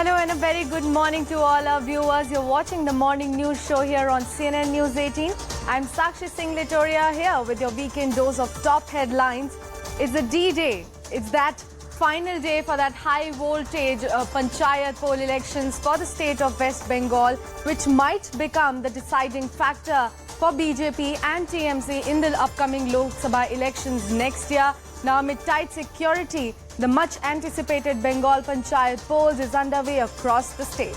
Hello and a very good morning to all our viewers. You're watching the morning news show here on CNN News 18. I'm Sakshi Singh Litoria here with your weekend dose of top headlines. It's the D-Day. It's that final day for that high voltage Panchayat poll elections for the state of West Bengal, which might become the deciding factor for BJP and TMC in the upcoming Lok Sabha elections next year. Now, amid tight security, the much-anticipated Bengal Panchayat polls is underway across the state.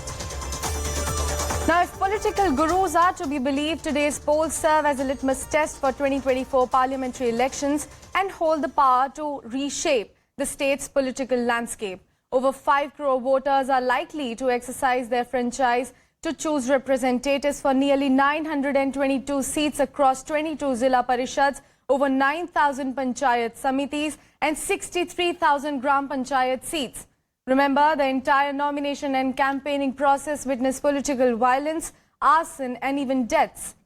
Now, if political gurus are to be believed, today's polls serve as a litmus test for 2024 parliamentary elections and hold the power to reshape the state's political landscape. Over 5 crore voters are likely to exercise their franchise to choose representatives for nearly 922 seats across 22 Zilla Parishads, over 9,000 Panchayat Samitis and 63,000 Gram Panchayat seats. Remember, the entire nomination and campaigning process witnessed political violence, arson and even deaths.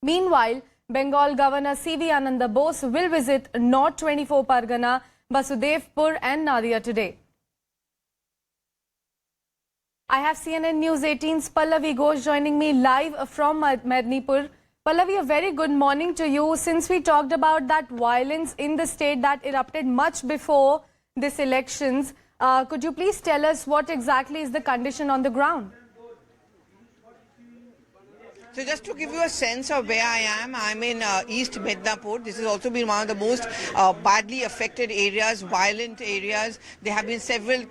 Meanwhile, Bengal Governor C.V. Ananda Bose will visit North 24 Pargana, Basudevpur and Nadia today. I have CNN News 18's Pallavi Ghosh joining me live from Mednipur. Pallavi, a very good morning to you. Since we talked about that violence in the state that erupted much before this elections, could you please tell us what exactly is the condition on the ground? So just to give you a sense of where I am, I'm in East Mednapur. This has also been one of the most badly affected areas, violent areas. There have been several,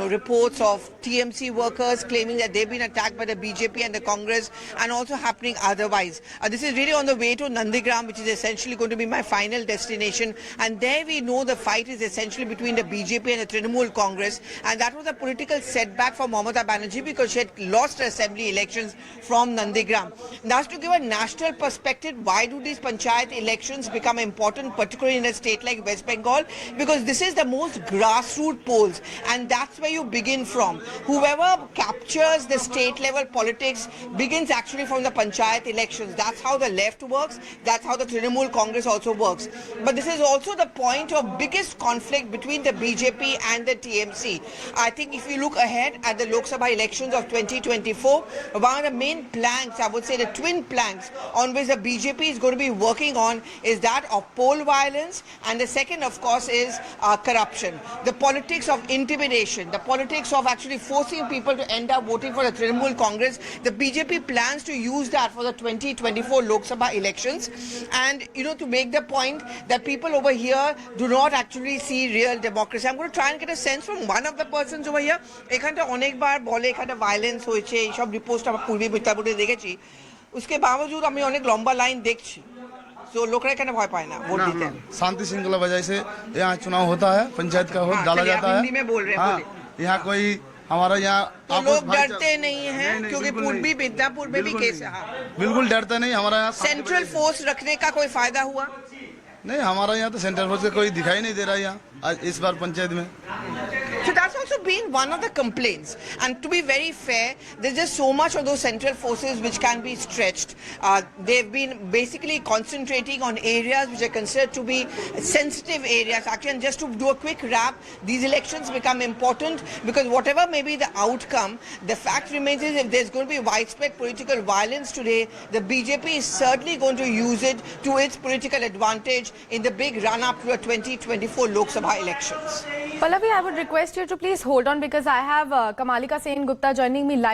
reports of TMC workers claiming that they've been attacked by the BJP and the Congress, and also happening otherwise. This is really on the way to Nandigram, which is essentially going to be my final destination. And there we know the fight is essentially between the BJP and the Trinamool Congress. And that was a political setback for Mamata Banerjee because she had lost her assembly elections from Nandigram. Now, to give a national perspective, why do these panchayat elections become important, particularly in a state like West Bengal? Because this is the most grassroots polls, and that's where you begin from. Whoever captures the state level politics begins actually from the panchayat elections. That's how the left works. That's how the Trinamool Congress also works. But this is also the point of biggest conflict between the BJP and the TMC. I think if you look ahead at the Lok Sabha elections of 2024, one of the main planks, I would say the twin planks on which the BJP is going to be working on is that of poll violence, and the second, of course, is corruption. The politics of intimidation, the politics of actually forcing people to end up voting for the Trinamool Congress. The BJP plans to use that for the 2024 Lok Sabha elections, and to make the point that people over here do not actually see real democracy. I'm going to try and get a sense from one of the persons over here. এখানটা অনেকবার বলে এখানটা violence হয়েছে, এইসব report আমরা পূর্বে মিথ্যাবোধে দেখেছি। उसके बावजूद हमें अनेक लंबा लाइन देखছি तो लोकरा এখানে ভয় পায় না ভোট দিতে शांति श्रृंखला वजह से यहाँ चुनाव होता है, पंचायत का वोट डाला जाता है। हिंदी में बोल रहे हैं। यहाँ कोई हमारा यहाँ तो लोग डरते नहीं हैं क्योंकि पूर्वी मिदनापुर में भी केस है। बिल्कुल डरते नहीं। हमारा यहाँ सेंट्रल फोर्स रखने का कोई फायदा हुआ नहीं। हमारा यहाँ तो सेंट्रल फोर्स का कोई दिखाई नहीं दे रहा यहाँ आज इस बार पंचायत में। So that's also been one of the complaints. And to be very fair, there's just so much of those central forces which can be stretched. They've been basically concentrating on areas which are considered to be sensitive areas. Actually, and just to do a quick wrap, these elections become important because whatever may be the outcome, the fact remains is if there's going to be widespread political violence today, the BJP is certainly going to use it to its political advantage in the big run-up to the 2024 Lok Sabha elections. Pallavi, I would request you to please hold on because I have Kamalika Sen Gupta joining me live.